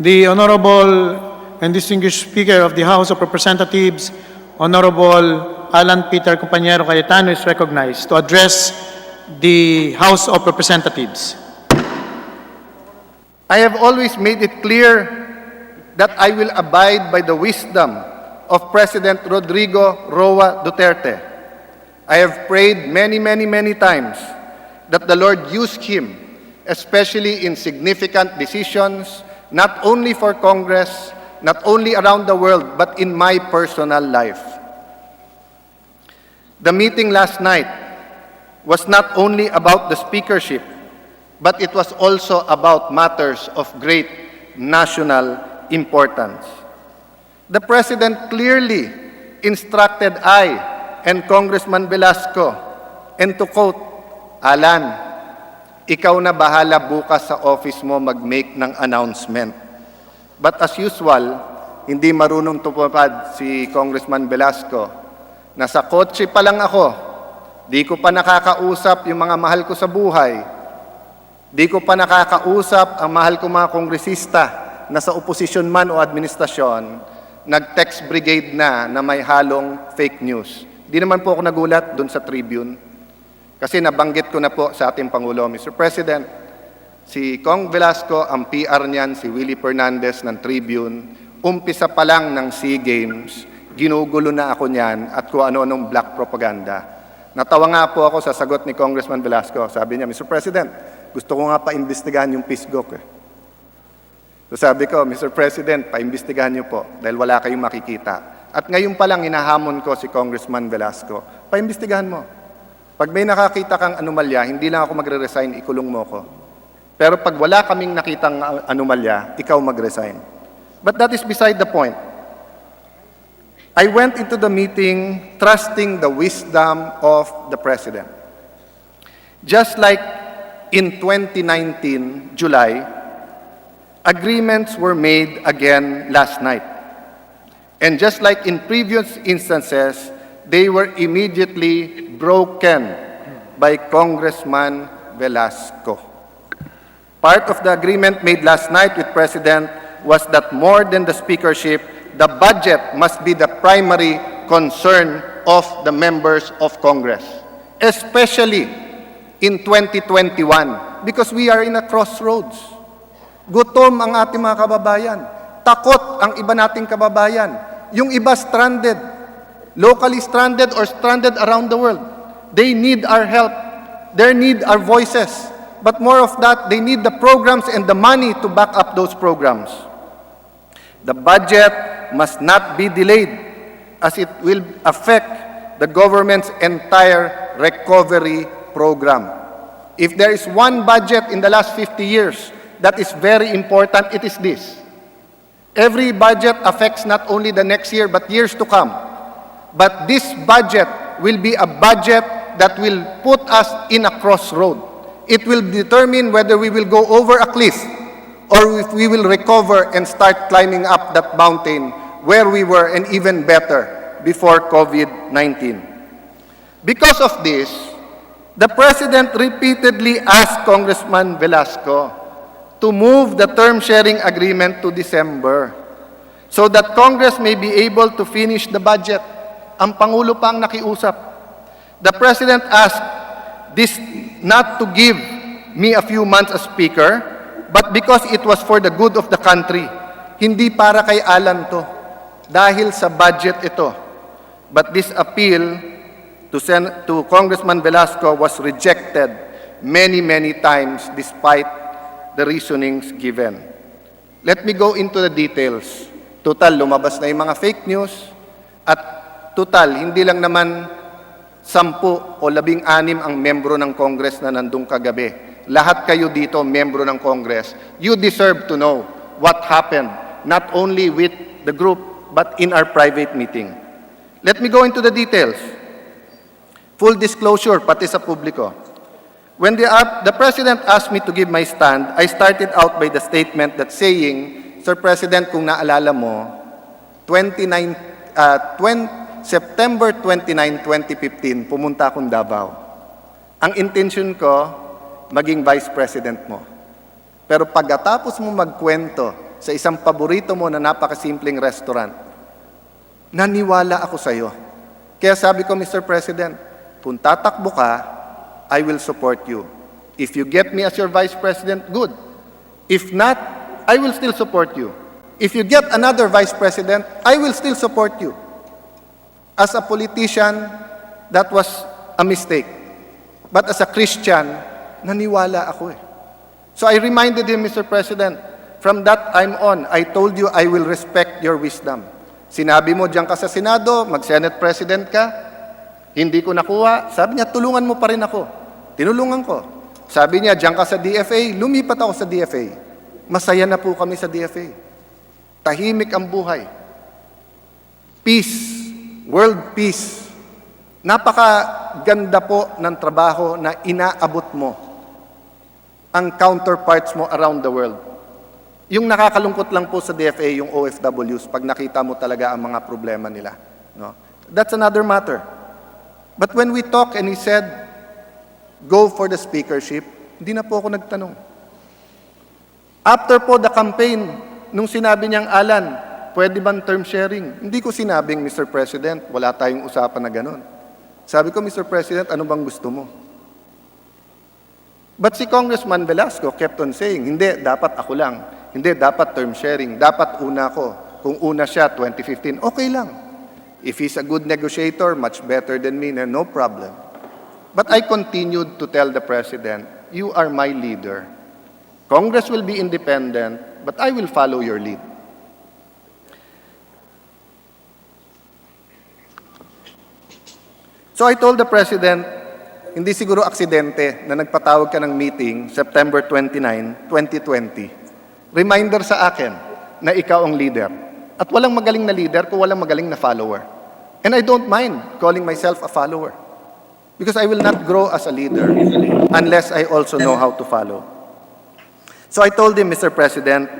The Honorable and Distinguished Speaker of the House of Representatives, Honorable Alan Peter Compañero Cayetano, is recognized to address the House of Representatives. I have always made it clear that I will abide by the wisdom of President Rodrigo Roa Duterte. I have prayed many times that the Lord use him, especially in significant decisions, not only for Congress, not only around the world, but in my personal life. The meeting last night was not only about the speakership, but it was also about matters of great national importance. The President clearly instructed I and Congressman Velasco, and to quote, "Alan, ikaw na bahala bukas sa office mo mag-make ng announcement." But as usual, hindi marunong tumupad si Congressman Velasco. Nasa kotse pa lang ako, di ko pa nakakausap yung mga mahal ko sa buhay, di ko pa nakakausap ang mahal ko mga kongresista na sa oposisyon man o administrasyon, nag-text brigade na may halong fake news. Di naman po ako nagulat dun sa Tribune. Kasi nabanggit ko na po sa ating Pangulo, Mr. President, si Cong Velasco, ang PR niyan, si Willie Fernandez ng Tribune, umpisa pa lang ng SEA Games, ginugulo na ako niyan at kung ano-anong black propaganda. Natawa nga po ako sa sagot ni Congressman Velasco. Sabi niya, Mr. President, gusto ko nga pa-imbestigahan yung PISGOC. So sabi ko, Mr. President, pa-imbestigahan niyo po dahil wala kayong makikita. At ngayon pa lang hinahamon ko si Congressman Velasco, pa-imbestigahan mo. Pag may nakakita kang anomalya, hindi lang ako magre-resign, ikulong mo ko. Pero pag wala kaming nakitang anomalya, ikaw mag-resign. But that is beside the point. I went into the meeting trusting the wisdom of the President. Just like in 2019, July, agreements were made again last night. And just like in previous instances, they were immediately broken by Congressman Velasco. Part of the agreement made last night with President was that more than the speakership, the budget must be the primary concern of the members of Congress, especially in 2021, because we are in a crossroads. Gutom ang ating mga kababayan. Takot ang iba nating kababayan. Yung iba stranded, locally stranded or stranded around the world. They need our help. They need our voices. But more of that, they need the programs and the money to back up those programs. The budget must not be delayed as it will affect the government's entire recovery program. If there is one budget in the last 50 years that is very important, it is this. Every budget affects not only the next year but years to come. But this budget will be a budget that will put us in a crossroad. It will determine whether we will go over a cliff or if we will recover and start climbing up that mountain where we were and even better before COVID-19. Because of this, the President repeatedly asked Congressman Velasco to move the term sharing agreement to December so that Congress may be able to finish the budget. Ang Pangulo pa ang nakiusap. The President asked this not to give me a few months as Speaker, but because it was for the good of the country. Hindi para kay Alan to. Dahil sa budget ito. But this appeal to Congressman Velasco was rejected many times despite the reasonings given. Let me go into the details. Total, lumabas na yung mga fake news at total, hindi lang naman 10 o 16 ang membro ng Congress na nandung kagabi. Lahat kayo dito, membro ng Congress. You deserve to know what happened, not only with the group, but in our private meeting. Let me go into the details. Full disclosure, pati sa publiko. When the President asked me to give my stand, I started out by the statement that saying, Sir President, kung naalala mo, September 29, 2015, pumunta akong Davao. Ang intention ko, maging Vice President mo. Pero pagkatapos mo magkwento sa isang paborito mo na napakasimpleng restaurant. Naniwala ako sa iyo. Kaya sabi ko, Mr. President, kung tatakbo ka, I will support you. If you get me as your Vice President, good. If not, I will still support you. If you get another Vice President, I will still support you. As a politician, that was a mistake. But as a Christian, naniwala ako eh. So I reminded him, Mr. President, from that time on, I told you I will respect your wisdom. Sinabi mo, diyan ka sa Senado, mag-Senate President ka, hindi ko nakuha. Sabi niya, tulungan mo pa rin ako. Tinulungan ko. Sabi niya, diyan ka sa DFA, lumipat ako sa DFA. Masaya na po kami sa DFA. Tahimik ang buhay. Peace, world peace. Napakaganda po ng trabaho na inaabot mo ang counterparts mo around the world. Yung nakakalungkot lang po sa DFA, yung OFWs, pag nakita mo talaga ang mga problema nila. No? That's another matter. But when we talk and he said, go for the speakership, hindi na po ako nagtanong. After po the campaign, nung sinabi niyang, Alan, pwede bang term sharing? Hindi ko sinabing, Mr. President, wala tayong usapan na ganun. Sabi ko, Mr. President, ano bang gusto mo? But si Congressman Velasco kept on saying, hindi, dapat ako lang. Hindi, dapat term sharing. Dapat una ko. Kung una siya, 2015, okay lang. If he's a good negotiator, much better than me, no problem. But I continued to tell the President, you are my leader. Congress will be independent, but I will follow your lead. So I told the President, hindi siguro aksidente na nagpatawag ka ng meeting September 29, 2020. Reminder sa akin na ikaw ang leader. At walang magaling na leader kung walang magaling na follower. And I don't mind calling myself a follower. Because I will not grow as a leader unless I also know how to follow. So I told him, Mr. President,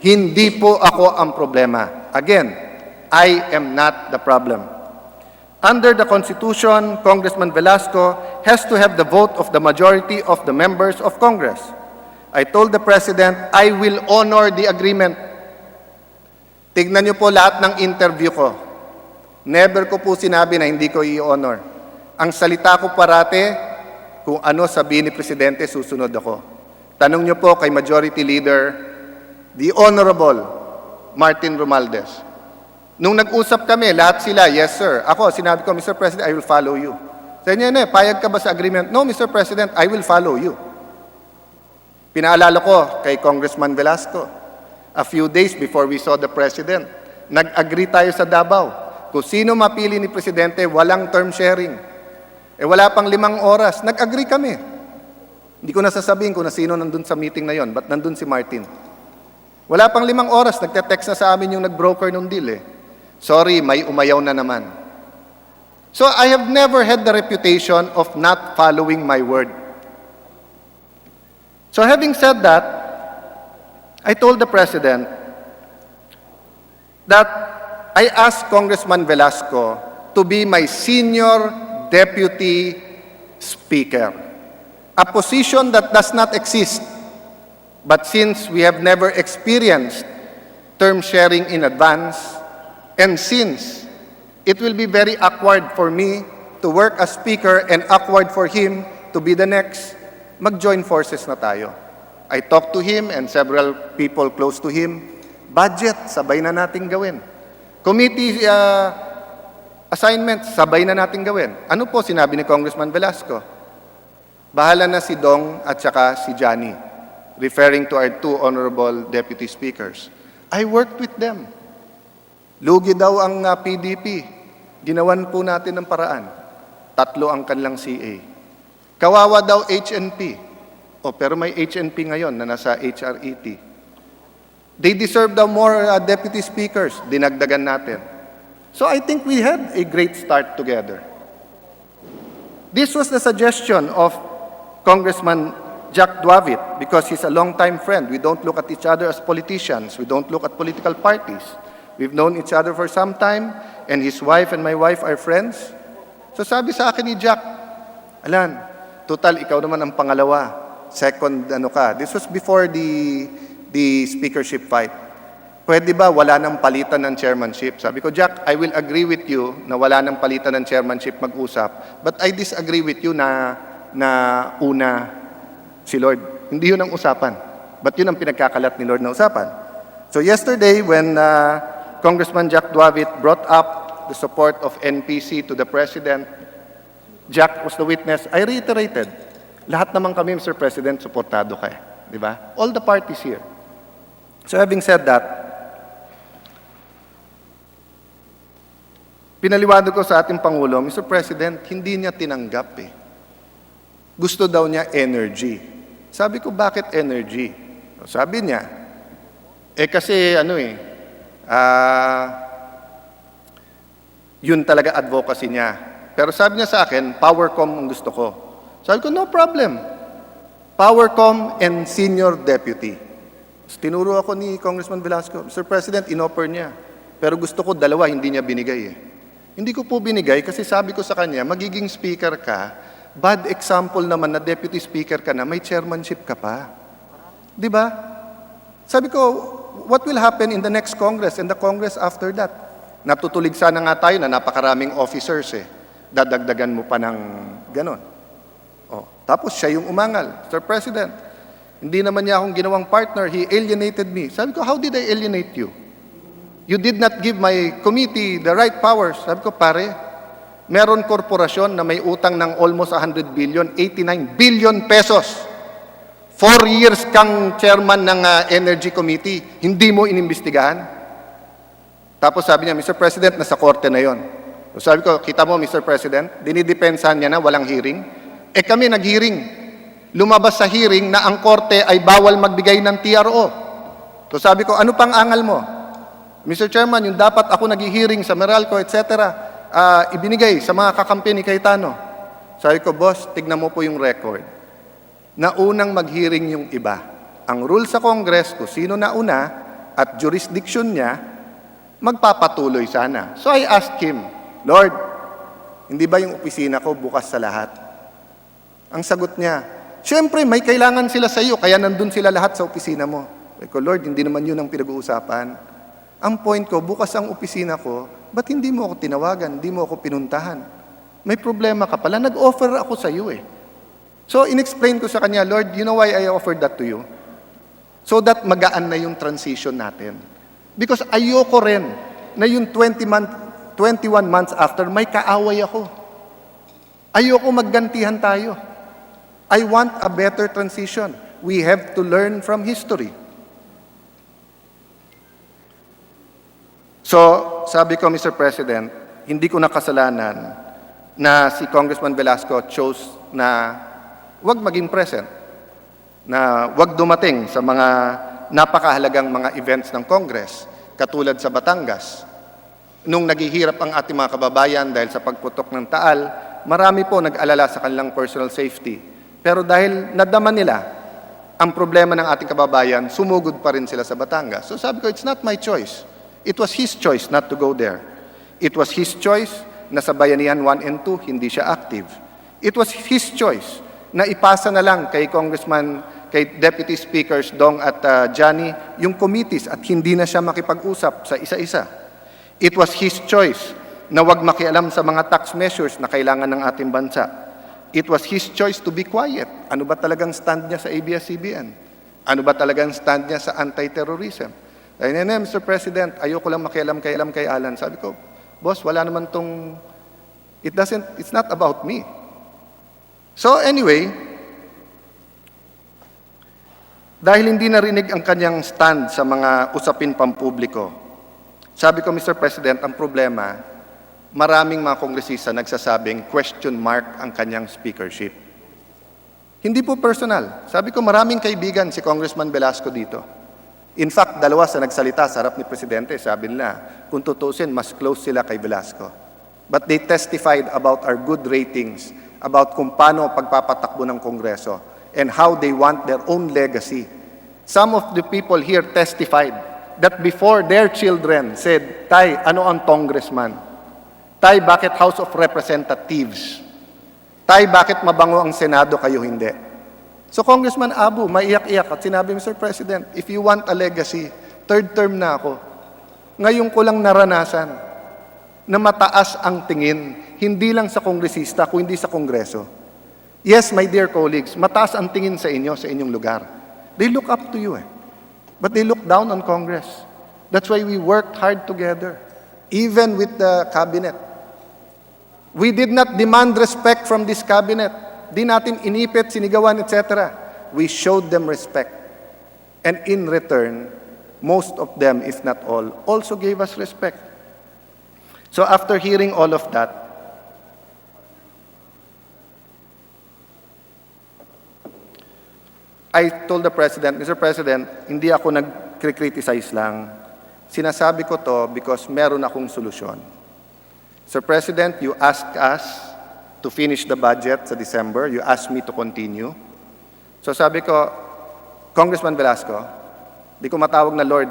hindi po ako ang problema. Again, I am not the problem. Under the Constitution, Congressman Velasco has to have the vote of the majority of the members of Congress. I told the President, I will honor the agreement. Tignan niyo po lahat ng interview ko. Never ko po sinabi na hindi ko i-honor. Ang salita ko parate, kung ano sabihin ni Presidente, susunod ako. Tanong niyo po kay Majority Leader, the Honorable Martin Romualdez. Nung nag-usap kami, lahat sila, yes sir. Ako, sinabi ko, Mr. President, I will follow you. Sabi niya, payag ka ba sa agreement? No, Mr. President, I will follow you. Pinaalala ko kay Congressman Velasco, a few days before we saw the President, nag-agree tayo sa Davao. Kung sino mapili ni Presidente, walang term sharing. Wala pang 5 oras, nag-agree kami. Hindi ko nasasabihin kung na sino nandun sa meeting na yon, but nandun si Martin. Wala pang 5 oras, nagte-text na sa amin yung nag-broker nung deal eh. Sorry, may umayaw na naman. So I have never had the reputation of not following my word. So having said that, I told the President that I asked Congressman Velasco to be my senior deputy speaker, a position that does not exist. But since we have never experienced term sharing in advance, and since it will be very awkward for me to work as speaker and awkward for him to be the next, mag-join forces na tayo. I talked to him and several people close to him. Budget, sabay na nating gawin. Committee assignment, sabay na nating gawin. Ano po sinabi ni Congressman Velasco? Bahala na si Dong at saka si Johnny, referring to our 2 honorable deputy speakers. I worked with them. Lugi daw ang PDP. Ginawan po natin ng paraan. 3 ang kanilang CA. Kawawa daw HNP. Pero may HNP ngayon na nasa HRET. They deserve daw more deputy speakers. Dinagdagan natin. So I think we had a great start together. This was the suggestion of Congressman Jack Duavit because he's a longtime friend. We don't look at each other as politicians. We don't look at political parties. We've known each other for some time, and his wife and my wife are friends. So sabi sa akin ni Jack, Alan, total, ikaw naman ang pangalawa. Second, This was before the the speakership fight. Pwede ba wala nang palitan ng chairmanship? Sabi ko, Jack, I will agree with you na wala nang palitan ng chairmanship mag-usap, but I disagree with you na una si Lord. Hindi yun ang usapan. But yun ang pinagkakalat ni Lord na usapan. So yesterday, when Congressman Jack Duavit brought up the support of NPC to the President, Jack was the witness. I reiterated, lahat naman kami, Mr. President, supportado ka. Di ba? All the parties here. So having said that, pinaliwanag ko sa ating Pangulo, Mr. President, hindi niya tinanggap eh. Gusto daw niya energy. Sabi ko, bakit energy? Sabi niya, kasi yun talaga advocacy niya. Pero sabi niya sa akin, Powercom ang gusto ko. Sabi ko, no problem. Powercom and senior deputy. Tinuro ako ni Congressman Velasco, Mr. President, inoffer niya. Pero gusto ko dalawa, hindi niya binigay eh. Hindi ko po binigay kasi sabi ko sa kanya, magiging speaker ka, bad example naman na deputy speaker ka na, may chairmanship ka pa. Di ba? Sabi ko, what will happen in the next Congress and the Congress after that? Natutulig sana nga tayo na napakaraming officers eh. Dadagdagan mo pa ng ganon. Tapos siya yung umangal. Sir President, hindi naman niya akong ginawang partner. He alienated me. Sabi ko, how did I alienate you? You did not give my committee the right powers. Sabi ko, pare, meron korporasyon na may utang ng almost 100 billion, 89 billion pesos. 4 years kang chairman ng Energy Committee, hindi mo inimbestigahan? Tapos sabi niya, Mr. President, nasa korte na yon. So sabi ko, kita mo, Mr. President, dinidepensahan niya na walang hearing. Kami nag-hearing. Lumabas sa hearing na ang korte ay bawal magbigay ng TRO. So sabi ko, ano pang angal mo? Mr. Chairman, yung dapat ako nag-hearing sa Meralco, etc., ibinigay sa mga kakampi ni Cayetano. Sabi ko, boss, tignan mo po yung record. Naunang mag-hearing yung iba. Ang rule sa Congress, kung sino nauna at jurisdiction niya, magpapatuloy sana. So I asked him, Lord, hindi ba yung opisina ko bukas sa lahat? Ang sagot niya, siyempre may kailangan sila sa iyo, kaya nandun sila lahat sa opisina mo. Sabi ko, Lord, hindi naman yun ang pinag-uusapan. Ang point ko, bukas ang opisina ko, ba't hindi mo ako tinawagan, hindi mo ako pinuntahan? May problema ka pala, nag-offer ako sa iyo eh. So, in-explain ko sa kanya, Lord, you know why I offered that to you? So that magaan na yung transition natin. Because ayoko rin na yung 21 months after, may kaaway ako. Ayoko maggantihan tayo. I want a better transition. We have to learn from history. So, sabi ko, Mr. President, hindi ko nakasalanan na si Congressman Velasco chose na wag maging present, na wag dumating sa mga napakahalagang mga events ng Congress, katulad sa Batangas. Nung naghihirap ang ating mga kababayan dahil sa pagputok ng Taal, marami po nag-alala sa kanilang personal safety. Pero dahil nadama nila ang problema ng ating kababayan, sumugod pa rin sila sa Batangas. So sabi ko, it's not my choice. It was his choice not to go there. It was his choice na sa Bayanihan 1 and 2, hindi siya active. It was his choice na ipasa na lang kay Congressman, kay Deputy Speakers Dong at Johnny, yung committees at hindi na siya makipag-usap sa isa-isa. It was his choice na wag makialam sa mga tax measures na kailangan ng ating bansa. It was his choice to be quiet. Ano ba talagang stand niya sa ABS-CBN? Ano ba talagang stand niya sa anti-terrorism? Ayun na, Mr. President, ayoko lang makialam kay Alan. Sabi ko, boss, wala naman tong, it's not about me. So anyway, dahil hindi narinig ang kanyang stand sa mga usapin pampubliko, sabi ko, Mr. President, ang problema, maraming mga kongresista nagsasabing question mark ang kanyang speakership. Hindi po personal. Sabi ko, maraming kaibigan si Congressman Velasco dito. In fact, dalawa sa nagsalita sa harap ni Presidente, sabi nila, kung tutusin, mas close sila kay Velasco. But they testified about our good ratings, about kung paano pagpapatakbo ng Kongreso, and how they want their own legacy. Some of the people here testified that before their children said, Tay, ano ang congressman? Tay, bakit House of Representatives? Tay, bakit mabango ang Senado, kayo hindi? So Congressman Abu, maiyak-iyak at sinabi, Mr. President, if you want a legacy, third term na ako. Ngayon ko lang naranasan na mataas ang tingin, hindi lang sa kongresista, kundi sa Kongreso. Yes, my dear colleagues, mataas ang tingin sa inyo, sa inyong lugar. They look up to you but they look down on Congress. That's why we worked hard together, even with the cabinet. We did not demand respect from this cabinet. Di natin inipit, sinigawan, etc. We showed them respect. And in return, most of them, if not all, also gave us respect. So after hearing all of that, I told the President, Mr. President, hindi ako nag-criticize lang. Sinasabi ko to because meron akong solusyon. Sir President, you asked us to finish the budget sa December. You asked me to continue. So sabi ko, Congressman Velasco, di ko matawag na Lord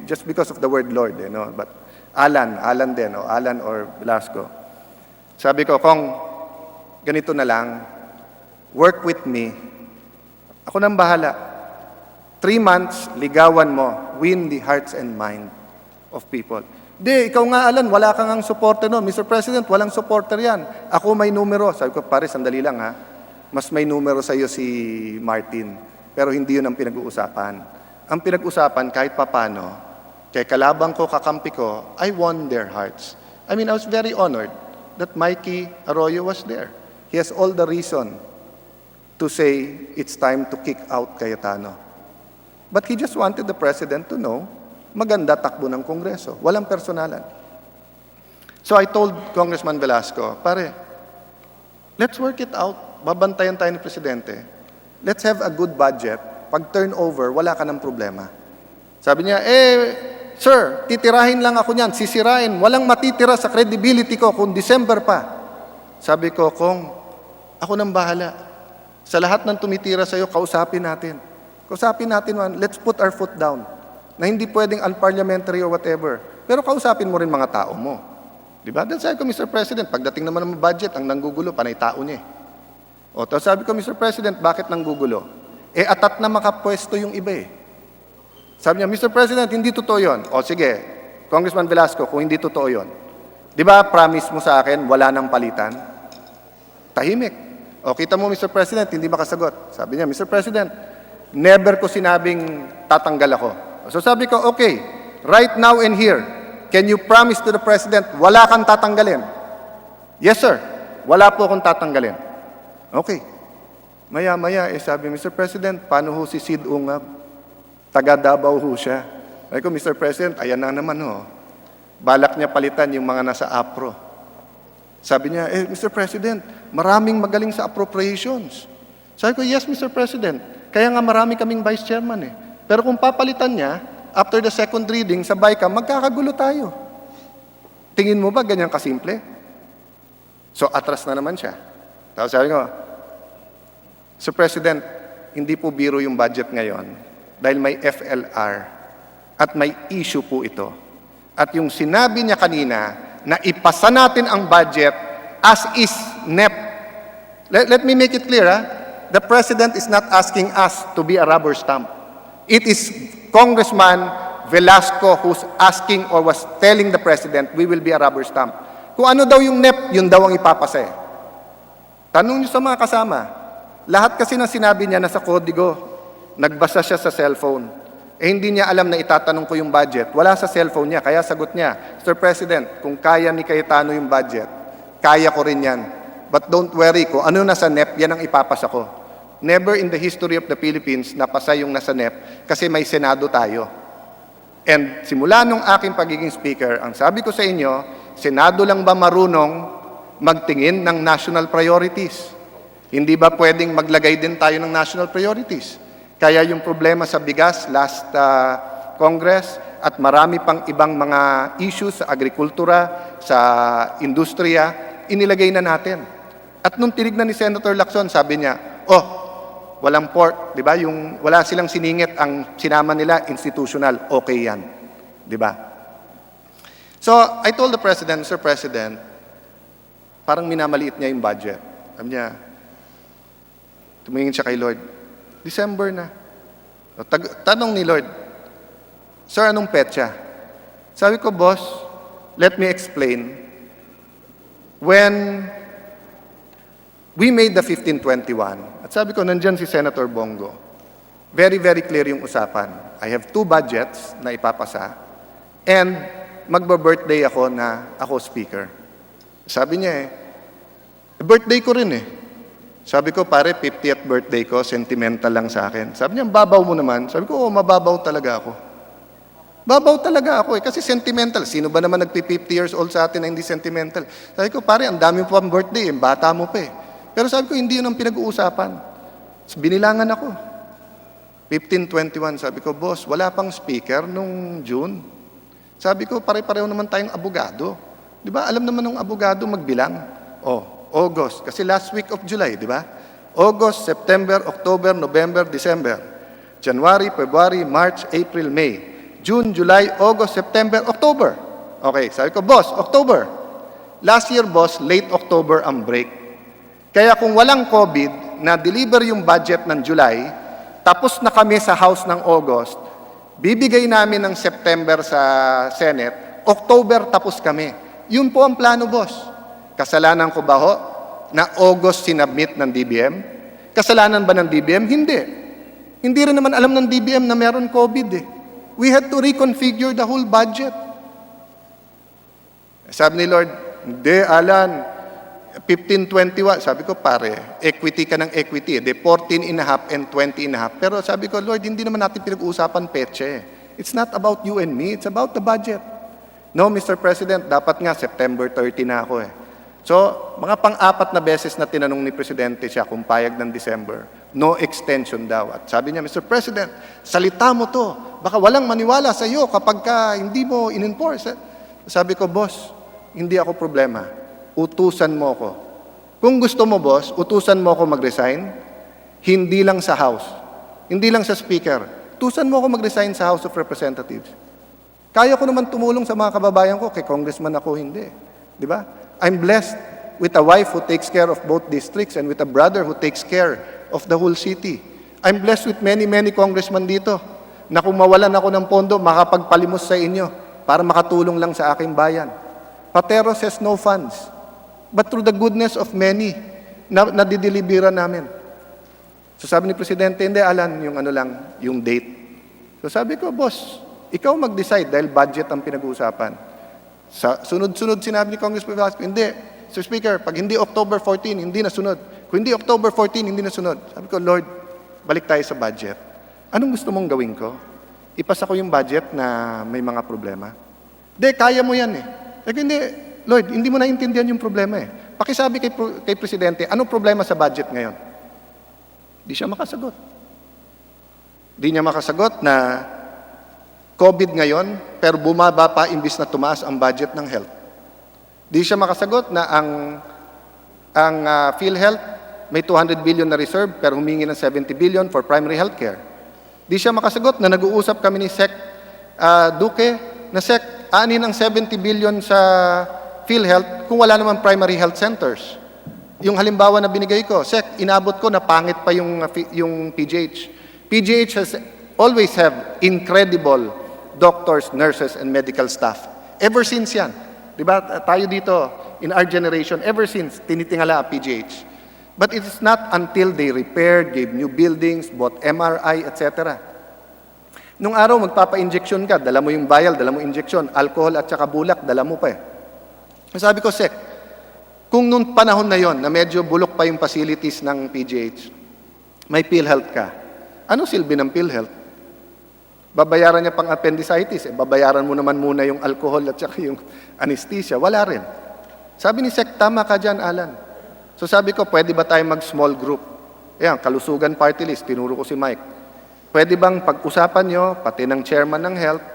just because of the word Lord, no? But Alan din, Alan or Velasco. Sabi ko, Kong, ganito na lang, work with me. Ako nang bahala. 3 months, ligawan mo, win the hearts and mind of people. Di, ikaw nga, Alan, wala kang ang supporter no. Mr. President, walang supporter yan. Ako may numero. Sabi ko, pare, sandali lang ha. Mas may numero sa iyo si Martin. Pero hindi yun ang pinag-uusapan. Ang pinag-usapan, kahit papano, kay kalabang ko, kakampi ko, I won their hearts. I mean, I was very honored that Mikey Arroyo was there. He has all the reason to say it's time to kick out Cayetano. But he just wanted the President to know maganda takbo ng Kongreso. Walang personalan. So I told Congressman Velasco, pare, let's work it out. Babantayan tayo ni Presidente. Let's have a good budget. Pag turnover, wala ka ng problema. Sabi niya, sir, titirahin lang ako niyan, sisirain. Walang matitira sa credibility ko kung December pa. Sabi ko, Kong, ako nang bahala. Sa lahat ng tumitira sa'yo, kausapin natin. Kausapin natin, let's put our foot down. Na hindi pwedeng unparliamentary or whatever. Pero kausapin mo rin mga tao mo. Di ba? Dahil sabi ko, Mr. President, pagdating naman ng budget, ang nanggugulo, panay tao niya. O, tapos sabi ko, Mr. President, bakit nanggugulo? Atat na makapwesto yung iba Sabi niya, Mr. President, hindi totoo yun. O, sige, Congressman Velasco, kung hindi totoo yun. Di ba, promise mo sa akin, wala nang palitan? Tahimik. O, kita mo, Mr. President, hindi makasagot. Sabi niya, Mr. President, never ko sinabing tatanggal ako. So sabi ko, okay, right now and here, can you promise to the President, wala kang tatanggalin? Yes, sir. Wala po akong tatanggalin. Okay. Maya-maya, sabi, Mr. President, paano ho si Sid Ungab? Taga Davao ho siya. Sabi ko, Mr. President, ayan na naman Balak niya palitan yung mga nasa APRO. Sabi niya, Mr. President, maraming magaling sa appropriations. Sabi ko, yes, Mr. President. Kaya nga marami kaming vice chairman Pero kung papalitan niya, after the second reading, sabay ka, magkakagulo tayo. Tingin mo ba ganyan kasimple? So, atras na naman siya. Tapos sabi ko, Sir President, hindi po biro yung budget ngayon dahil may FLR at may issue po ito. At yung sinabi niya kanina na ipasa natin ang budget as is NEP. Let me make it clear, The President is not asking us to be a rubber stamp. It is Congressman Velasco who's asking or was telling the President, we will be a rubber stamp. Kung ano daw yung NEP, yun daw ang ipapasa Tanong niyo sa mga kasama. Lahat kasi ng sinabi niya nasa kodigo, nagbasa siya sa cellphone. Hindi niya alam na itatanong ko yung budget. Wala sa cellphone niya, kaya sagot niya, Sir President, kung kaya ni Cayetano yung budget, kaya ko rin yan. But don't worry, kung ano nasa NEP, yan ang ipapasa ko. Never in the history of the Philippines napasa yung nasa NEP kasi may Senado tayo. And simula nung aking pagiging speaker, ang sabi ko sa inyo, Senado lang ba marunong magtingin ng national priorities? Hindi ba pwedeng maglagay din tayo ng national priorities? Kaya yung problema sa bigas last Congress at marami pang ibang mga issues sa agrikultura, sa industriya, inilagay na natin. At nung tinignan ni Senator Lacson, sabi niya, walang pork, di ba? Yung wala silang siningit, ang sinama nila institutional, okay yan. Di ba? So, I told the President, Mr. President, parang minamaliit niya yung budget. Sabi niya, Tumingin siya kay Lord. December na. Tanong ni Lord, Sir, anong petsa? Sabi ko, Boss, let me explain. When we made the 1521, at sabi ko, nandyan si Senator Bongo, very, very clear yung usapan. I have 2 budgets na ipapasa, and magba-birthday ako na ako speaker. Sabi niya birthday ko rin eh. Sabi ko, pare, 50th birthday ko, sentimental lang sa akin. Sabi niya, babaw mo naman. Sabi ko, mababaw talaga ako. Babaw talaga ako kasi sentimental. Sino ba naman nagpi-50 years old sa atin na hindi sentimental? Sabi ko, pare, ang dami mo pang birthday, bata mo pa eh. Pero sabi ko, hindi yun ang pinag-uusapan. So, binilangan ako. 1521, sabi ko, Boss, wala pang speaker nung June. Sabi ko, pare-pareho naman tayong abogado. Di ba? Alam naman ng abogado magbilang. August. Kasi last week of July, di ba? August, September, October, November, December. January, February, March, April, May. June, July, August, September, October. Okay, sabi ko, Boss, October. Last year, Boss, late October ang break. Kaya kung walang COVID, na-deliver yung budget ng July, tapos na kami sa House ng August, bibigay namin ng September sa Senate, October tapos kami. Yun po ang plano, Boss. Kasalanan ko ba ho na August sinubmit ng DBM? Kasalanan ba ng DBM? Hindi. Hindi rin naman alam ng DBM na meron COVID eh. We had to reconfigure the whole budget. Sabi ni Lord, hindi, Alan, 1521. Sabi ko, pare, equity ka ng equity. 14.5 and 20.5. Pero sabi ko, Lord, hindi naman natin pinag-uusapan petsa eh. It's not about you and me. It's about the budget. No, Mr. President, dapat nga September 30 na ako eh. So, mga pang-4 na beses na tinanong ni Presidente siya kung payag ng December, no extension daw. At sabi niya, Mr. President, salita mo to. Baka walang maniwala sa iyo kapag hindi mo in-enforce. Sabi ko, Boss, hindi ako problema. Utusan mo ako. Kung gusto mo, Boss, utusan mo ako mag-resign, hindi lang sa House, hindi lang sa Speaker. Utusan mo ako mag-resign sa House of Representatives. Kaya ko naman tumulong sa mga kababayan ko, kay Congressman ako hindi. Di ba? I'm blessed with a wife who takes care of both districts and with a brother who takes care of the whole city. I'm blessed with many, many congressmen dito na kung mawalan ako ng pondo, makapagpalimos sa inyo para makatulong lang sa aking bayan. Pateros has no funds, but through the goodness of many, nadideliveran namin. So sabi ni Presidente, hindi, Alan, yung yung date. So sabi ko, Boss, ikaw mag-decide dahil budget ang pinag-uusapan. Sa sunod-sunod sinabi ni Congressman Velasco, hindi, Sir Speaker, pag hindi October 14, hindi nasunod. Kung hindi October 14, hindi nasunod. Sabi ko, Lord, balik tayo sa budget. Anong gusto mong gawin ko? Ipasa ko yung budget na may mga problema? Hindi, kaya mo yan eh. Sabi ko, hindi, Lord, hindi mo naiintindihan yung problema eh. Pakisabi kay Presidente, anong problema sa budget ngayon? Di siya makasagot. Di niya makasagot na COVID ngayon, pero bumaba pa imbis na tumaas ang budget ng health. Di siya makasagot na ang PhilHealth may 200 billion na reserve pero humingi ng 70 billion for primary health care. Di siya makasagot na nag-uusap kami ni Sec Duque na Sec, ani ng 70 billion sa PhilHealth kung wala naman primary health centers. Yung halimbawa na binigay ko, Sec, inabot ko na pangit pa yung PGH. PGH has always have incredible doctors, nurses, and medical staff. Ever since yan. Diba? Tayo dito, in our generation, ever since, tinitingala ang PGH. But it is not until they repaired, gave new buildings, bought MRI, etc. Nung araw, magpapa-injection ka, dala mo yung vial, dala mo injection, alcohol at saka bulak, dala mo pa eh. Sabi ko, Sec, kung nung panahon na yon, na medyo bulok pa yung facilities ng PGH, may PhilHealth ka, ano silbi ng PhilHealth? Babayaran niya pang appendicitis, babayaran mo naman muna yung alcohol at saka yung anesthesia. Wala rin. Sabi ni Sec, tama ka dyan, Alan. So sabi ko, pwede ba tayo mag-small group? Ayan, kalusugan party list, tinuro ko si Mike. Pwede bang pag-usapan nyo, pati ng chairman ng health,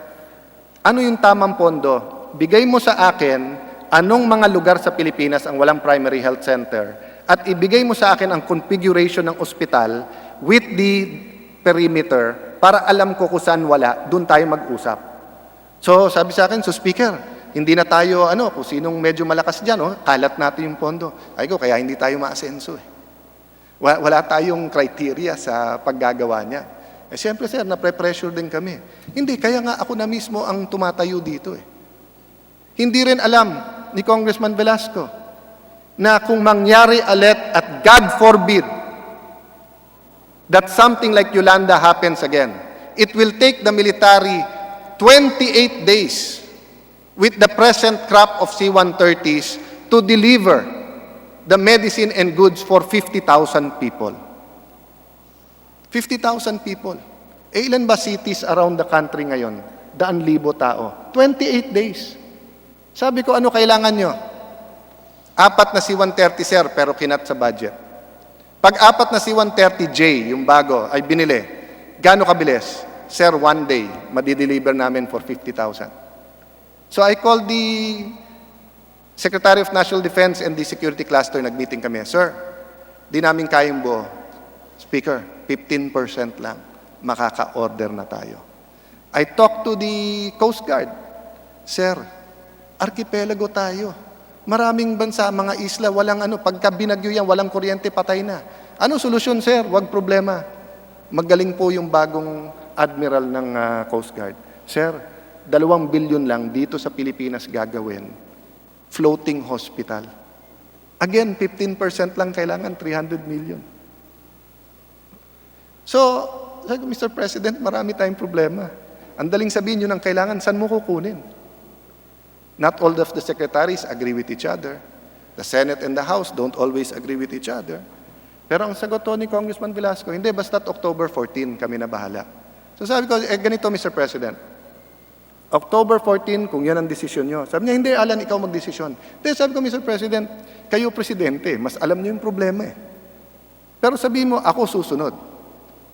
ano yung tamang pondo? Bigay mo sa akin, anong mga lugar sa Pilipinas ang walang primary health center, at ibigay mo sa akin ang configuration ng ospital with the perimeter para alam ko kung saan wala, doon tayo mag-usap. So, sabi sa akin, so Speaker, hindi na tayo, kung sinong medyo malakas dyan, kalat natin yung pondo. Ay ko, kaya hindi tayo maasenso eh. Wala tayong criteria sa paggagawa niya. Eh, siyempre, sir, napre-pressure din kami. Hindi, kaya nga ako na mismo ang tumatayo dito eh. Hindi rin alam ni Congressman Velasco na kung mangyari ulit at God forbid that something like Yolanda happens again, it will take the military 28 days with the present crop of C-130s to deliver the medicine and goods for 50,000 people. 50,000 people. Eh, ilan ba cities around the country ngayon? 100,000 tao. 28 days. Sabi ko, ano kailangan nyo? 4 na C-130, sir, pero kinat sa budget. Pag 4 na C-130J, yung bago, ay binili, gaano kabilis? Sir, 1 day, madideliver namin for 50,000. So I called the Secretary of National Defense and the Security Cluster, nag-meeting kami. Sir, di namin kayang buo. Speaker, 15% lang, makaka-order na tayo. I talked to the Coast Guard. Sir, archipelago tayo. Maraming bansa, mga isla, walang pagka binagyo yan, walang kuryente, patay na. Ano solusyon, sir? Wag problema. Magaling po yung bagong admiral ng Coast Guard. Sir, 2 billion lang dito sa Pilipinas gagawin. Floating hospital. Again, 15% lang kailangan, 300 million. So, sabi ko, Mr. President, marami tayong problema. Ang daling sabihin yun ang kailangan, saan mo kukunin? Not all of the secretaries agree with each other. The Senate and the House don't always agree with each other. Pero ang sagot to ni Congressman Velasco, hindi, basta't October 14 kami na bahala. So sabi ko, ganito, Mr. President, October 14, kung yan ang desisyon nyo. Sabi niya, hindi, Alan, ikaw magdesisyon. Hindi, sabi ko, Mr. President, kayo presidente, mas alam niyo yung problema eh. Pero sabihin mo, ako susunod.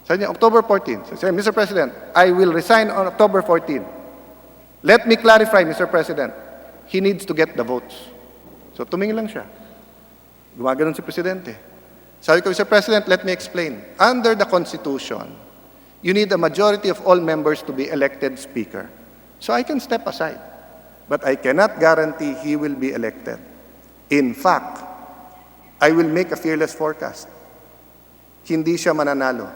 Sabi niya, October 14. Sabi, Mr. President, I will resign on October 14. Let me clarify, Mr. President, he needs to get the votes. So tumingin lang siya. Gumaganon si Presidente. Sabi ko, Mr. President, let me explain. Under the Constitution, you need a majority of all members to be elected Speaker. So I can step aside. But I cannot guarantee he will be elected. In fact, I will make a fearless forecast. Hindi siya mananalo.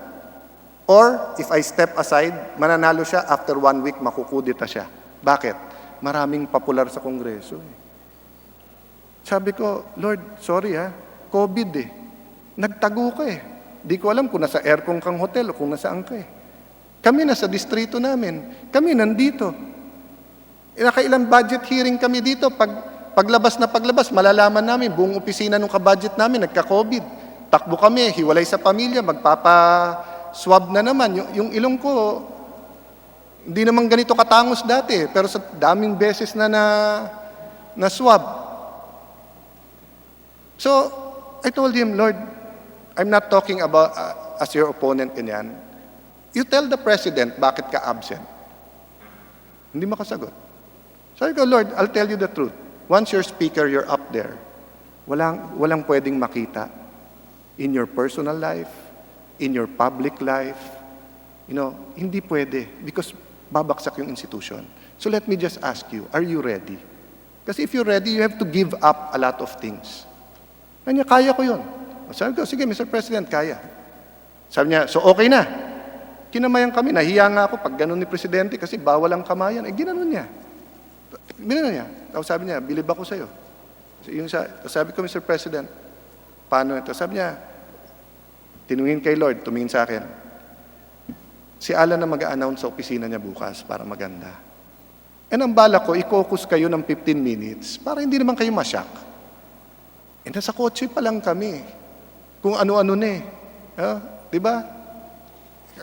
Or, if I step aside, mananalo siya, after 1 week, makukudita siya. Bakit? Maraming popular sa Kongreso. Sabi ko, Lord, sorry COVID Nagtago ka Di ko alam kung nasa aircon kang hotel o kung nasaan ka Kami nasa distrito namin. Kami nandito. Nakailang budget hearing kami dito. Paglabas na paglabas, malalaman namin, buong opisina ng kabudget namin, nagka-COVID. Takbo kami, hiwalay sa pamilya, magpapa-swab na naman. Yung ilong ko, hindi naman ganito katangos dati, pero sa daming beses na swab. So, I told him, Lord, I'm not talking about as your opponent ganyan. You tell the President bakit ka absent. Hindi makasagot. Sabi ko, Lord, I'll tell you the truth. Once you're speaker, you're up there. Walang pwedeng makita in your personal life, in your public life. Hindi pwede because babaksak yung institution. So let me just ask you, are you ready? Kasi if you're ready, you have to give up a lot of things. Kanya, kaya ko yun. Sabi ko, sige, Mr. President, kaya. Sabi niya, so okay na. Kinamayan kami, nahiya nga ako pag ganun ni Presidente kasi bawal ang kamayan. Ginanon niya. Tapos sabi niya, bilib ako sa'yo. Sabi ko, Mr. President, paano ito? Sabi niya, tinungin kay Lord, tumingin sa akin. Si Alan na mag-a-announce sa opisina niya bukas para maganda. And ang bala ko, i-focus kayo ng 15 minutes para hindi naman kayo masyak. Nasa kotse pa lang kami. Kung ano-ano di ba?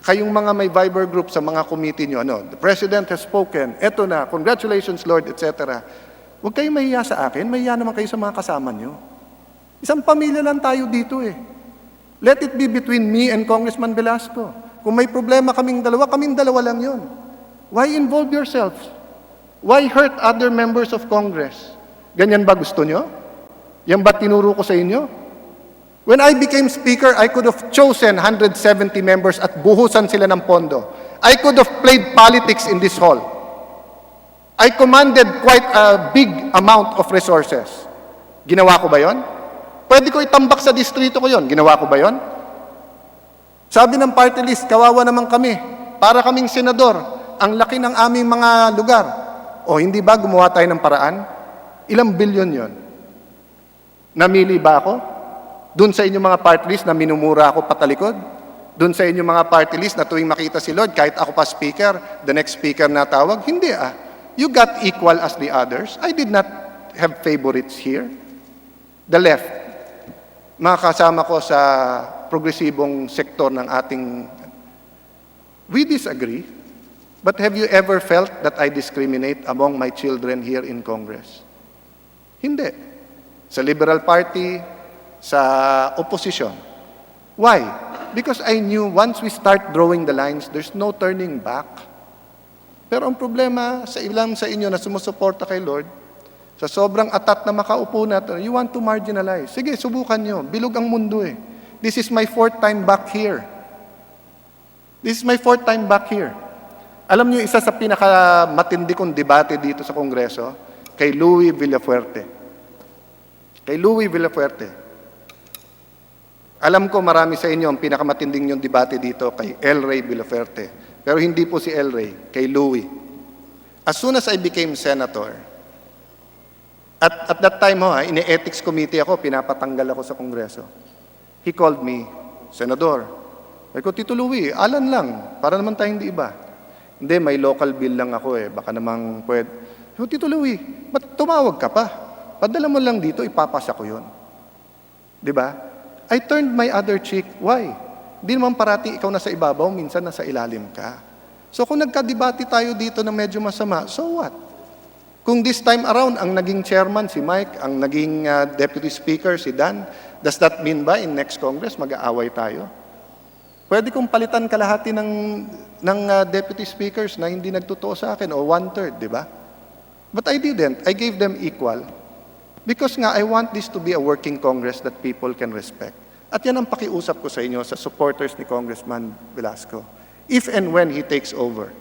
Kayong mga may Viber group sa mga committee nyo, the President has spoken, eto na, congratulations Lord, etc. Huwag kayong mahiya sa akin, mahiya naman kayo sa mga kasama nyo. Isang pamilya lang tayo dito Let it be between me and Congressman Velasco. Kung may problema kaming dalawa lang yun. Why involve yourselves? Why hurt other members of Congress? Ganyan ba gusto nyo? Yan ba tinuro ko sa inyo? When I became Speaker, I could have chosen 170 members at buhusan sila ng pondo. I could have played politics in this hall. I commanded quite a big amount of resources. Ginawa ko ba yon? Pwede ko itambak sa distrito ko yon. Ginawa ko ba yon? Sabi ng party list, kawawa naman kami. Para kaming senador, ang laki ng aming mga lugar. O hindi ba gumawa tayo ng paraan? Ilang bilyon yon? Namili ba ako? Doon sa inyong mga party list na minumura ako patalikod? Doon sa inyong mga party list na tuwing makita si Lord, kahit ako pa speaker, the next speaker na tawag? Hindi ah. You got equal as the others. I did not have favorites here. The left, mga kasama ko sa progresibong sektor ng ating, we disagree. But have you ever felt that I discriminate among my children here in Congress? Hindi. Sa Liberal Party, sa opposition. Why? Because I knew once we start drawing the lines, there's no turning back. Pero ang problema sa ilang sa inyo na sumusuporta kay Lord, sa sobrang atat na makaupo na, you want to marginalize. Sige, subukan nyo. Bilog ang mundo eh. This is my 4th time back here. This is my 4th time back here. Alam nyo, isa sa pinakamatindi kong debate dito sa Kongreso, kay Louie Villafuerte. Kay Louie Villafuerte. Alam ko marami sa inyo ang pinakamatinding yung debate dito kay El Ray Villafuerte. Pero hindi po si El Ray, kay Louie. As soon as I became senator, at that time, in-ethics committee ako, pinapatanggal ako sa Kongreso. He called me, Senador. Sabi ko, Tito Louie, Alan lang, para naman tayong hindi iba. Hindi, may local bill lang ako eh, baka namang pwede. Sabi ko, Tito Louie, ba't tumawag ka pa? Padala mo lang dito, ipapasa ko yun. Di ba? I turned my other cheek. Why? Di naman parati ikaw nasa ibabaw, minsan nasa ilalim ka. So kung nagka-debate tayo dito na medyo masama, so what? Kung this time around, ang naging chairman si Mike, ang naging deputy speaker si Dan, does that mean ba in next Congress mag-aaway tayo? Pwede kong palitan kalahati ng deputy speakers na hindi nagtotoo sa akin o 1/3, di ba? But I didn't. I gave them equal. Because nga, I want this to be a working Congress that people can respect. At yan ang pakiusap ko sa inyo, sa supporters ni Congressman Velasco. If and when he takes over.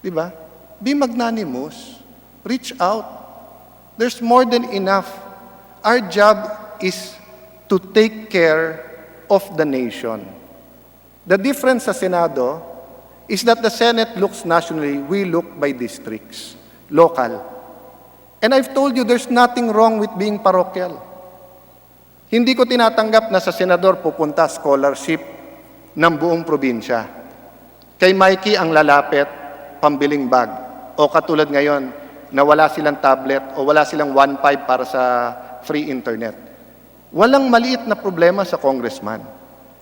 Di ba? Be magnanimous. Reach out. There's more than enough. Our job is to take care of the nation. The difference sa Senado is that the Senate looks nationally, we look by districts, local. And I've told you, there's nothing wrong with being parochial. Hindi ko tinatanggap na sa senador pupunta scholarship ng buong probinsya. Kay Mikey ang lalapit, pambiling bag. O katulad ngayon, na wala silang tablet o wala silang 1.5 para sa free internet. Walang maliit na problema sa congressman.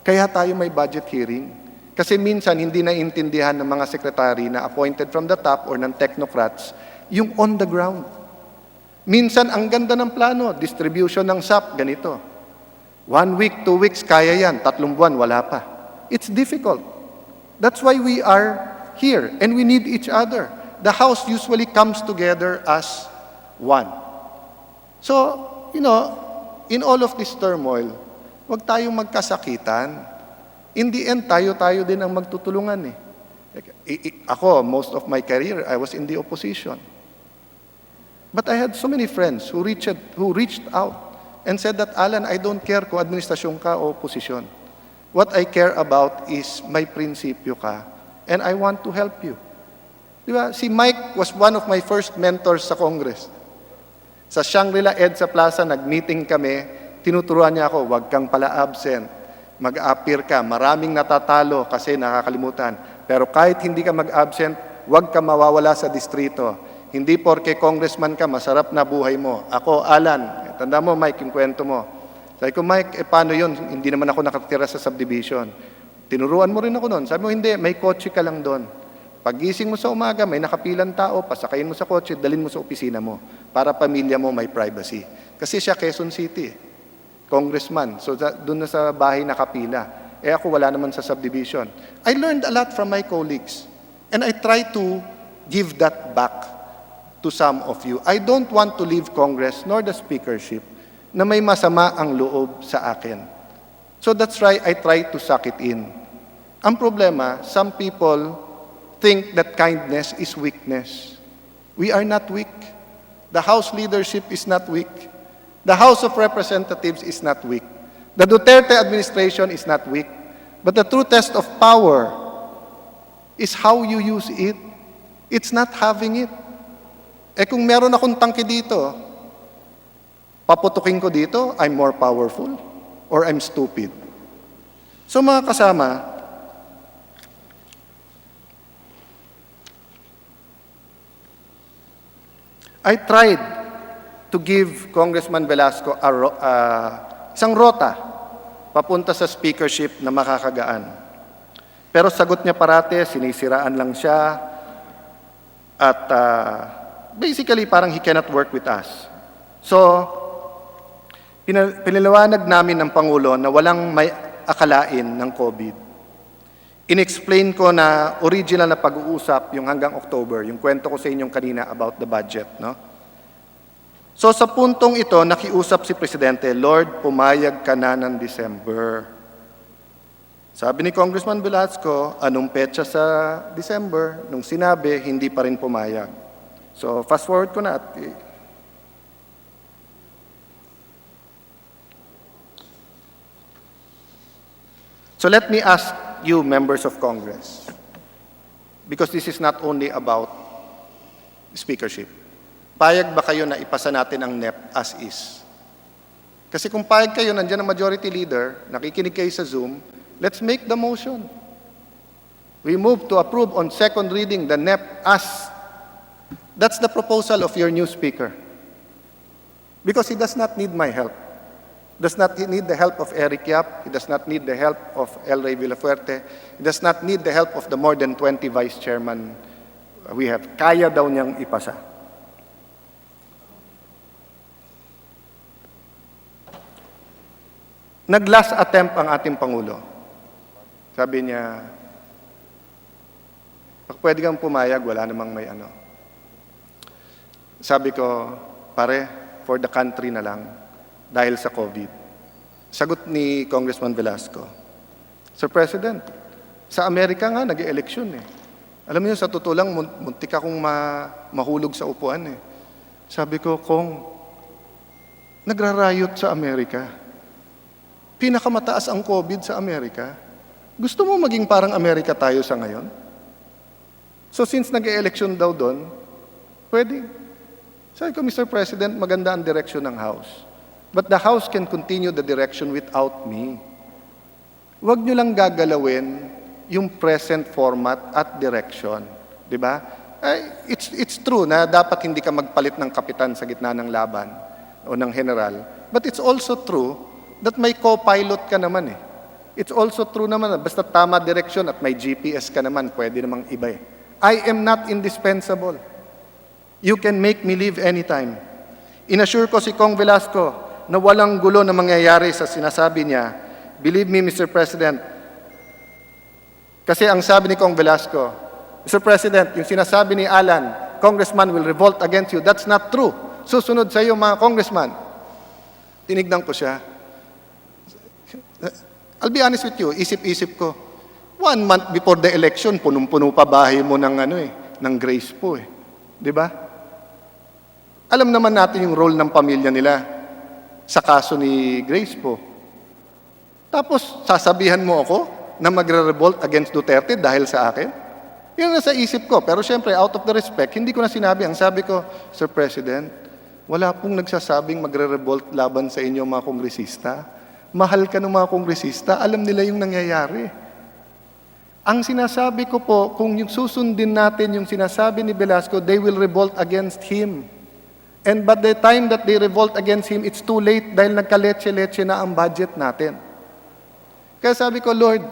Kaya tayo may budget hearing. Kasi minsan hindi naiintindihan ng mga sekretary na appointed from the top or ng technocrats yung on the ground. Minsan ang ganda ng plano, distribution ng SAP, ganito. 1 week, 2 weeks, kaya yan. 3 buwan, wala pa. It's difficult. That's why we are here and we need each other. The House usually comes together as one. So, you know, in all of this turmoil, huwag tayong magkasakitan. In the end, tayo din ang magtutulungan eh. Ako, most of my career, I was in the opposition. But I had so many friends who reached out and said that, Alan, I don't care kung administrasyon ka o oposisyon. What I care about is may prinsipyo ka and I want to help you. Diba? Si Mike was one of my first mentors sa Congress. Sa Shangri-La EDSA Plaza, nag-meeting kami, tinuturuan niya ako, wag kang pala absent, mag-appear ka, maraming natatalo kasi nakakalimutan. Pero kahit hindi ka mag-absent, wag ka mawawala sa distrito. Hindi porke congressman ka, masarap na buhay mo. Ako, Alan, tanda mo Mike, yung kwento mo. Sabi ko, Mike, paano yun? Hindi naman ako nakatira sa subdivision. Tinuruan mo rin ako doon. Sabi mo, hindi, may kotse ka lang doon. Paggising mo sa umaga, may nakapilang tao, pasakayin mo sa kotse, dalhin mo sa opisina mo para pamilya mo may privacy. Kasi siya Quezon City, congressman. So doon na sa bahay nakapila. Eh ako wala naman sa subdivision. I learned a lot from my colleagues. And I try to give that back to some of you. I don't want to leave Congress nor the speakership na may masama ang loob sa akin. So that's why I try to suck it in. Ang problema, some people think that kindness is weakness. We are not weak. The House leadership is not weak. The House of Representatives is not weak. The Duterte administration is not weak. But the true test of power is how you use it. It's not having it. Kung meron akong tangke dito, paputukin ko dito, I'm more powerful or I'm stupid. So mga kasama, I tried to give Congressman Velasco isang rota papunta sa speakership na makakagaan. Pero sagot niya parate, sinisiraan lang siya at basically parang he cannot work with us. So, pinaliwanag namin ng Pangulo na walang may akalain ng COVID. In-explain ko na original na pag-uusap yung hanggang October, yung kwento ko sa inyong kanina about the budget, no? So sa puntong ito, nakiusap si Presidente, Lord, pumayag ka na ng December. Sabi ni Congressman Velasco, anong petsa sa December? Nung sinabi, hindi pa rin pumayag. So fast forward ko na. So let me ask you, members of Congress, because this is not only about speakership. Payag ba kayo na ipasa natin ang NEP as is? Kasi kung payag kayo, nandiyan ang majority leader, nakikinig kayo sa Zoom, let's make the motion. We move to approve on second reading the NEP as. That's the proposal of your new speaker. Because he does not need my help. Does not need the help of Eric Yap. He does not need the help of El Rey Villafuerte. He does not need the help of the more than 20 vice chairman we have. Kaya daw niyang ipasa. Nag-last attempt ang ating Pangulo. Sabi niya, pwede kang pumayag, wala namang may ano. Sabi ko, pare, for the country na lang, dahil sa COVID. Sagot ni Congressman Velasco, Sir President, sa Amerika nga, nag-eleksyon eh. Alam niyo, sa totoo lang, muntik akong mahulog sa upuan eh. Sabi ko, Kong, nagrarayot sa Amerika. Pinakamataas ang COVID sa Amerika. Gusto mo maging parang Amerika tayo sa ngayon? So since nag-eleksyon daw doon, pwede. Sabi ko, Mr. President, maganda ang direksyon ng House. But the House can continue the direction without me. Huwag nyo lang gagalawin yung present format at direction. Di ba? It's true na dapat hindi ka magpalit ng kapitan sa gitna ng laban o ng general. But it's also true that may co-pilot ka naman eh. It's also true naman na basta tama direction at may GPS ka naman, pwede namang iba eh. I am not indispensable. You can make me leave anytime. Inassure ko si Kong Velasco na walang gulo na mangyayari sa sinasabi niya. Believe me, Mr. President. Kasi ang sabi ni Kong Velasco, Mr. President, yung sinasabi ni Alan, Congressman will revolt against you. That's not true. Susunod sa iyo, mga Congressman. Tinignan ko siya. I'll be honest with you, isip-isip ko. 1 month before the election, punong-puno pa bahay mo ng ng Grace po eh. Di ba? Alam naman natin yung role ng pamilya nila sa kaso ni Grace po. Tapos, sasabihan mo ako na magre-revolt against Duterte dahil sa akin? Yun na sa isip ko. Pero syempre, out of the respect, hindi ko na sinabi. Ang sabi ko, Sir President, wala pong nagsasabing magre-revolt laban sa inyo mga kongresista. Mahal ka ng mga kongresista, alam nila yung nangyayari. Ang sinasabi ko po, kung yung susundin natin yung sinasabi ni Velasco, they will revolt against him. And by the time that they revolt against him, it's too late dahil nagkaletse-letse na ang budget natin. Kaya sabi ko, Lord,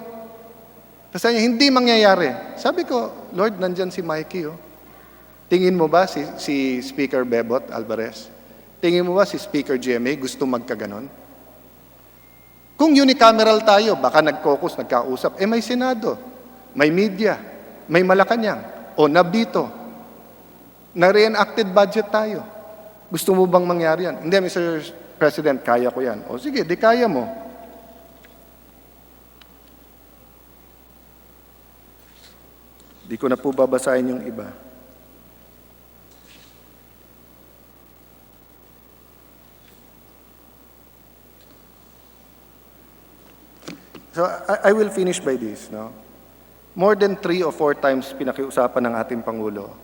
kasi hindi mangyayari. Sabi ko, Lord, nandyan si Mikey. Oh. Tingin mo ba si Speaker Bebot Alvarez? Tingin mo ba si Speaker GMA gusto magkaganon? Kung unicameral tayo, baka nag-caucus, nagkausap, may Senado, may media, may Malacanang, o nabito. Na-reenacted budget tayo. Gusto mo bang mangyari yan? Hindi, Mr. President, kaya ko yan. O sige, di kaya mo. Di ko na po babasahin yung iba. So I will finish by this. No? More than 3 or 4 times pinakiusapan ng ating Pangulo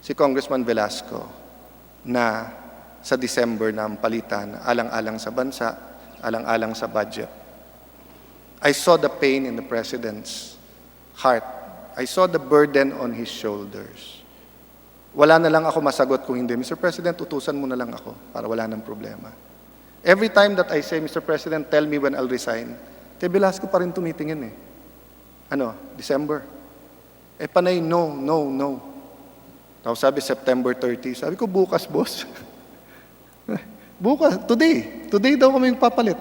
si Congressman Velasco na sa December na ang palitan, alang-alang sa bansa, alang-alang sa budget. I saw the pain in the President's heart. I saw the burden on his shoulders. Wala na lang ako masagot kung hindi, Mr. President, utusan mo na lang ako para wala nang problema. Every time that I say, Mr. President, tell me when I'll resign, kay Velasco pa rin tumitingin eh. December. Panay, no. Tapos sabi, September 30. Sabi ko, bukas, boss. Bukas, today. Today daw kami papalit.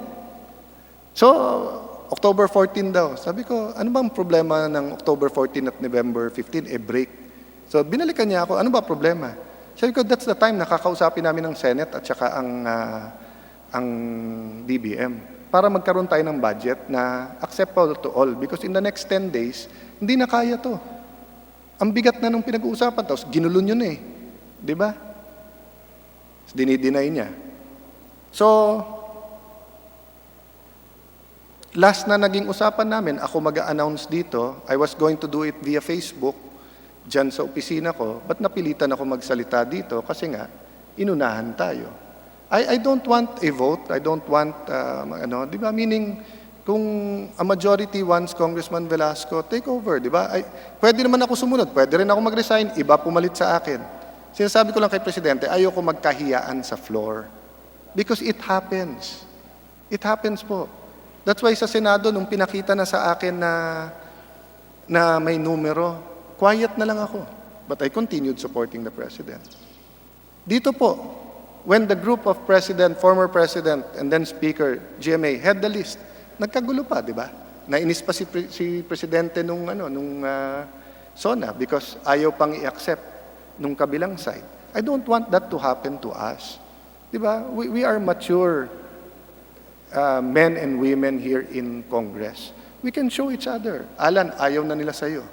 So, October 14 daw. Sabi ko, ano bang problema ng October 14 at November 15? Break. So, binalikan niya ako, ano ba problema? Sabi ko, that's the time nakakausapin namin ng Senate at saka ang DBM para magkaroon tayo ng budget na acceptable to all. Because in the next 10 days, hindi na kaya to. Ang bigat na nung pinag-uusapan, tapos ginulon yun eh. Di ba? Dinideny niya. So, last na naging usapan namin, ako mag-a-announce dito, I was going to do it via Facebook, dyan sa opisina ko, but napilitan ako magsalita dito kasi nga, inunahan tayo. I don't want a vote, I don't want, di ba? Meaning, kung a majority wants Congressman Velasco, take over, di ba? Pwede naman ako sumunod, pwede rin ako mag-resign, iba pumalit sa akin. Sinasabi ko lang kay Presidente, ayoko magkahiyaan sa floor. Because it happens. It happens po. That's why sa Senado, nung pinakita na sa akin na may numero, quiet na lang ako. But I continued supporting the President. Dito po, when the group of former President, and then Speaker, GMA, had the list, nagkagulo pa, di ba? Nainis pa si Presidente nung SONA because ayaw pang i-accept nung kabilang side. I don't want that to happen to us. Di ba? We are mature men and women here in Congress. We can show each other. Alan, ayaw na nila sa'yo.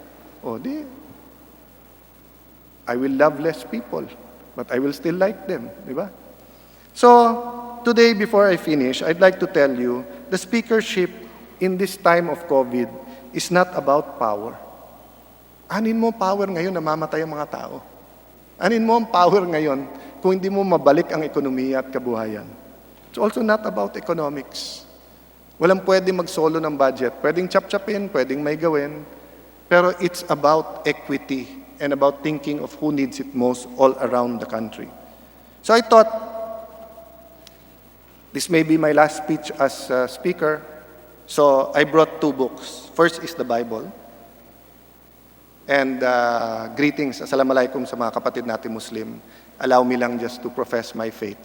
I will love less people, but I will still like them. Di ba? So, today, before I finish, I'd like to tell you, the speakership in this time of COVID is not about power. Anin mo power ngayon, namamatay ang mga tao. Anin mo ang power ngayon kung hindi mo mabalik ang ekonomiya at kabuhayan. It's also not about economics. Walang pwede mag-solo ng budget. Pwedeng chap-chapin, pwedeng may gawin. Pero it's about equity and about thinking of who needs it most all around the country. So I thought, this may be my last speech as speaker. So I brought 2 books. First is the Bible. And greetings, assalamualaikum sa mga kapatid natin Muslim. Allow me lang just to profess my faith.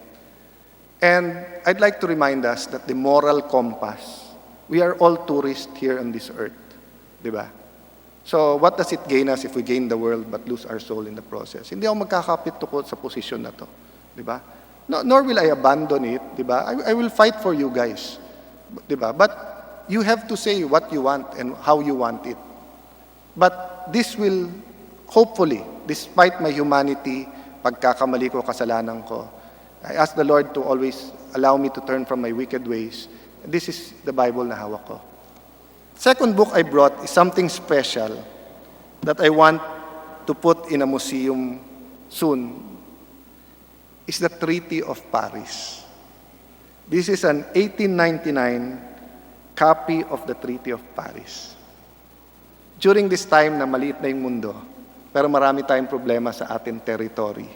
And I'd like to remind us that the moral compass, we are all tourists here on this earth. Diba? So what does it gain us if we gain the world but lose our soul in the process? Hindi ako magkakapit tukod sa posisyon na to. Diba? No, nor will I abandon it. Diba? I will fight for you guys. Diba? But you have to say what you want and how you want it. But this will, hopefully, despite my humanity, pagkakamali ko, kasalanan ko, I ask the Lord to always allow me to turn from my wicked ways. This is the Bible na hawak ko. Second book I brought is something special that I want to put in a museum soon. Is the Treaty of Paris. This is an 1899 copy of the Treaty of Paris. During this time na maliit na yung mundo, pero marami tayong problema sa ating territory.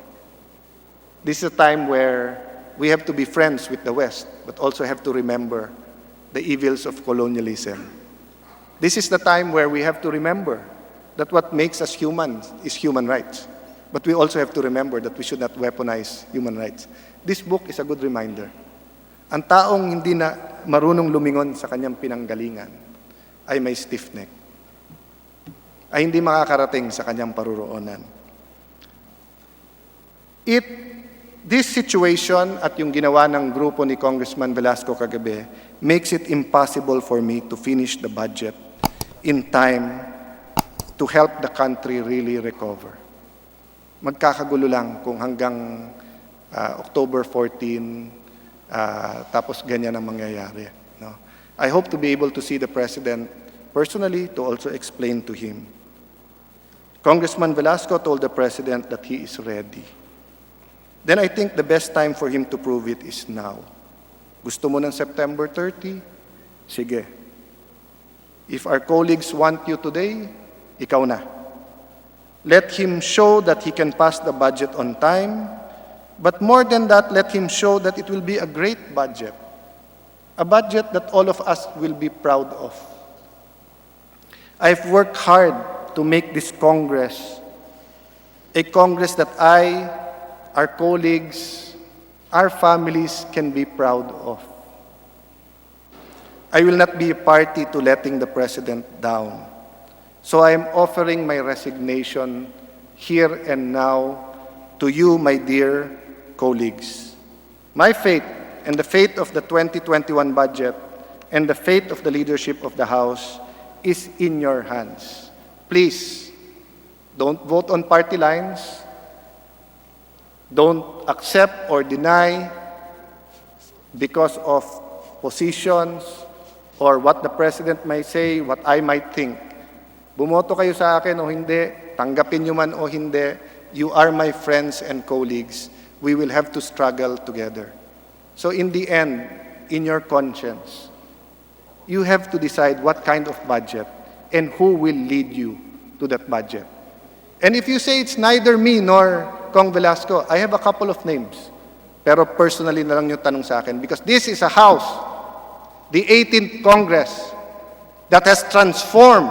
This is a time where we have to be friends with the West, but also have to remember the evils of colonialism. This is the time where we have to remember that what makes us human is human rights. But we also have to remember that we should not weaponize human rights. This book is a good reminder. Ang taong hindi na marunong lumingon sa kanyang pinanggalingan ay may stiff neck. Ay hindi makakarating sa kanyang paruroonan. This situation at yung ginawa ng grupo ni Congressman Velasco kagabi makes it impossible for me to finish the budget in time to help the country really recover. Magkakagulo lang kung hanggang October 14, tapos ganyan ang mangyayari. No? I hope to be able to see the President personally to also explain to him. Congressman Velasco told the President that he is ready. Then I think the best time for him to prove it is now. Gusto mo ng September 30? Sige. If our colleagues want you today, ikaw na. Let him show that he can pass the budget on time, but more than that, let him show that it will be a great budget. A budget that all of us will be proud of. I've worked hard to make this Congress a Congress that I, our colleagues, our families can be proud of. I will not be a party to letting the President down. So I am offering my resignation here and now to you, my dear colleagues. My fate and the fate of the 2021 budget and the fate of the leadership of the House is in your hands. Please, don't vote on party lines. Don't accept or deny because of positions or what the President may say, what I might think. Bumoto kayo sa akin o hindi, tanggapin nyo man o hindi, you are my friends and colleagues. We will have to struggle together. So in the end, in your conscience, you have to decide what kind of budget and who will lead you to that budget. And if you say it's neither me nor Cong Velasco, I have a couple of names. Pero personally na lang yung tanong sa akin because this is a House, the 18th Congress, that has transformed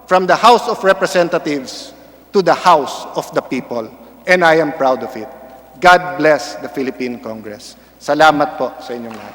from the House of Representatives to the House of the People. And I am proud of it. God bless the Philippine Congress. Salamat po sa inyong lahat.